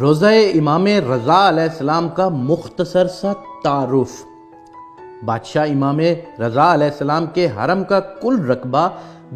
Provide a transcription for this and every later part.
روضہ امام رضا علیہ السلام کا مختصر سا تعارف۔ بادشاہ امام رضا علیہ السلام کے حرم کا کل رقبہ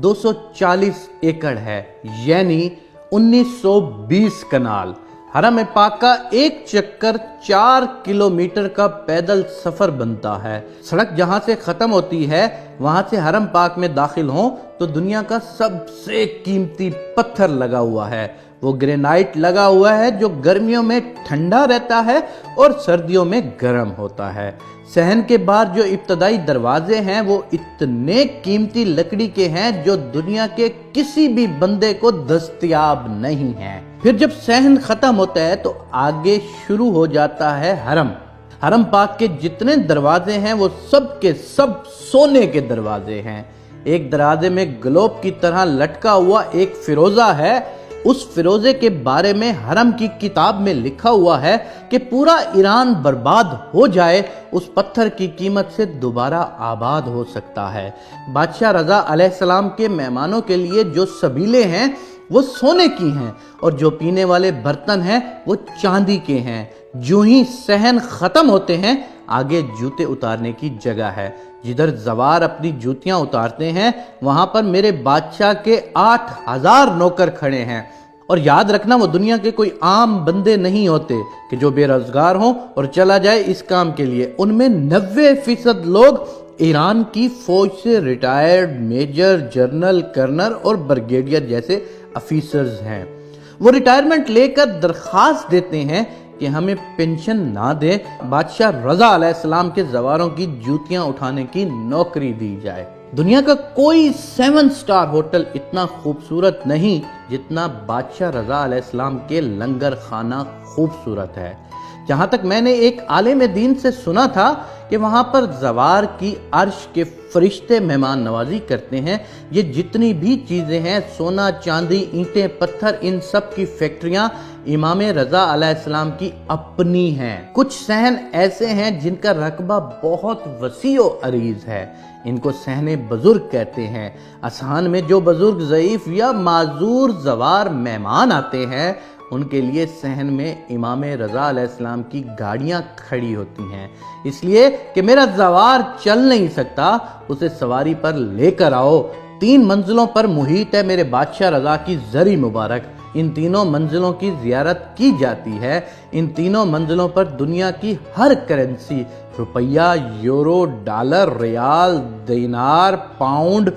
240 ایکڑ ہے، یعنی 1920 کنال۔ حرم پاک کا ایک چکر 4 کلومیٹر کا پیدل سفر بنتا ہے۔ سڑک جہاں سے ختم ہوتی ہے وہاں سے حرم پاک میں داخل ہوں تو دنیا کا سب سے قیمتی پتھر لگا ہوا ہے۔ وہ گرینائٹ لگا ہوا ہے جو گرمیوں میں ٹھنڈا رہتا ہے اور سردیوں میں گرم ہوتا ہے۔ صحن کے بعد جو ابتدائی دروازے ہیں وہ اتنے قیمتی لکڑی کے ہیں جو دنیا کے کسی بھی بندے کو دستیاب نہیں ہیں۔ پھر جب صحن ختم ہوتا ہے تو آگے شروع ہو جاتا ہے حرم۔ حرم پاک کے جتنے دروازے ہیں وہ سب کے سب سونے کے دروازے ہیں۔ ایک دروازے میں گلوب کی طرح لٹکا ہوا ایک فیروزہ ہے۔ اس فیروزے کے بارے میں حرم کی کتاب میں لکھا ہوا ہے کہ پورا ایران برباد ہو جائے اس پتھر کی قیمت سے دوبارہ آباد ہو سکتا ہے۔ بادشاہ رضا علیہ السلام کے مہمانوں کے لیے جو سبیلے ہیں وہ سونے کی ہیں اور جو پینے والے برتن ہیں وہ چاندی کے ہیں۔ جو ہی صحن ختم ہوتے ہیں آگے جوتے اتارنے کی جگہ ہے۔ جدھر زوار اپنی جوتیاں اتارتے ہیں وہاں پر میرے بادشاہ کے 8000 نوکر کھڑے ہیں۔ اور یاد رکھنا وہ دنیا کے کوئی عام بندے نہیں ہوتے کہ جو بے روزگار ہوں اور چلا جائے اس کام کے لیے۔ ان میں 90% لوگ ایران کی فوج سے ریٹائرڈ میجر، جنرل، کرنل اور بریگیڈیئر جیسے افیسرز ہیں۔ وہ ریٹائرمنٹ لے کر درخواست دیتے ہیں کہ ہمیں پینشن نہ دے، بادشاہ رضا علیہ السلام کے زواروں کی جوتیاں اٹھانے کی نوکری دی جائے۔ دنیا کا کوئی 7 سٹار ہوٹل اتنا خوبصورت نہیں جتنا بادشاہ رضا علیہ السلام کے لنگر خانہ خوبصورت ہے۔ جہاں تک میں نے ایک عالم دین سے سنا تھا کہ وہاں پر زوار کی عرش کے فرشتے مہمان نوازی کرتے ہیں۔ یہ جتنی بھی چیزیں ہیں، سونا، چاندی، اینٹیں، پتھر، ان سب کی فیکٹریاں امام رضا علیہ السلام کی اپنی ہیں۔ کچھ صحن ایسے ہیں جن کا رقبہ بہت وسیع و عریض ہے۔ ان کو صحن بزرگ کہتے ہیں۔ اذہان میں جو بزرگ ضعیف یا معذور زوار مہمان آتے ہیں ان کے لیے صحن میں امام رضا علیہ السلام کی گاڑیاں کھڑی ہوتی ہیں، اس لیے کہ میرا زوار چل نہیں سکتا، اسے سواری پر لے کر آؤ۔ 3 منزلوں پر محیط ہے میرے بادشاہ رضا کی زری مبارک۔ ان تینوں منزلوں کی زیارت کی جاتی ہے۔ ان تینوں منزلوں پر دنیا کی ہر کرنسی، روپیہ، یورو، ڈالر، ریال، دینار، پاؤنڈ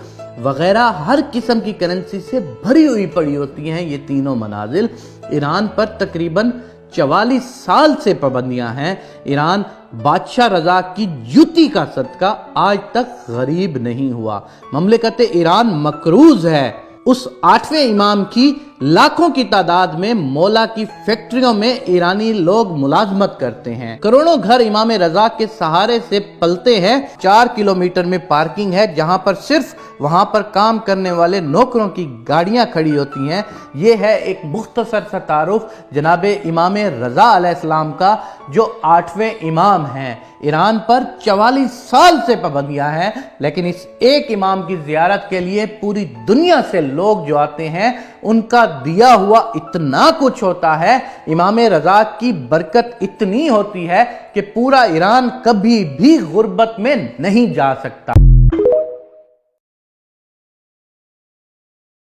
وغیرہ ہر قسم کی کرنسی سے بھری ہوئی پڑی ہوتی ہیں۔ یہ تینوں منازل ایران پر تقریباً 44 سال سے پابندیاں ہیں۔ ایران بادشاہ رضا کی جوتی کا صدقہ آج تک غریب نہیں ہوا۔ مملکت ایران مقروض ہے۔ اس 8ویں امام کی لاکھوں کی تعداد میں مولا کی فیکٹریوں میں ایرانی لوگ ملازمت کرتے ہیں۔ کروڑوں گھر امام رضا کے سہارے سے پلتے ہیں۔ 4 کلومیٹر میں پارکنگ ہے جہاں پر صرف وہاں پر کام کرنے والے نوکروں کی گاڑیاں کھڑی ہوتی ہیں۔ یہ ہے ایک مختصر سا تعارف جناب امام رضا علیہ السلام کا جو 8ویں امام ہیں۔ ایران پر 44 سال سے پابندیاں ہیں، لیکن اس ایک امام کی زیارت کے لیے پوری دنیا سے لوگ جو آتے ہیں ان کا دیا ہوا اتنا کچھ ہوتا ہے۔ امام رضا کی برکت اتنی ہوتی ہے کہ پورا ایران کبھی بھی غربت میں نہیں جا سکتا۔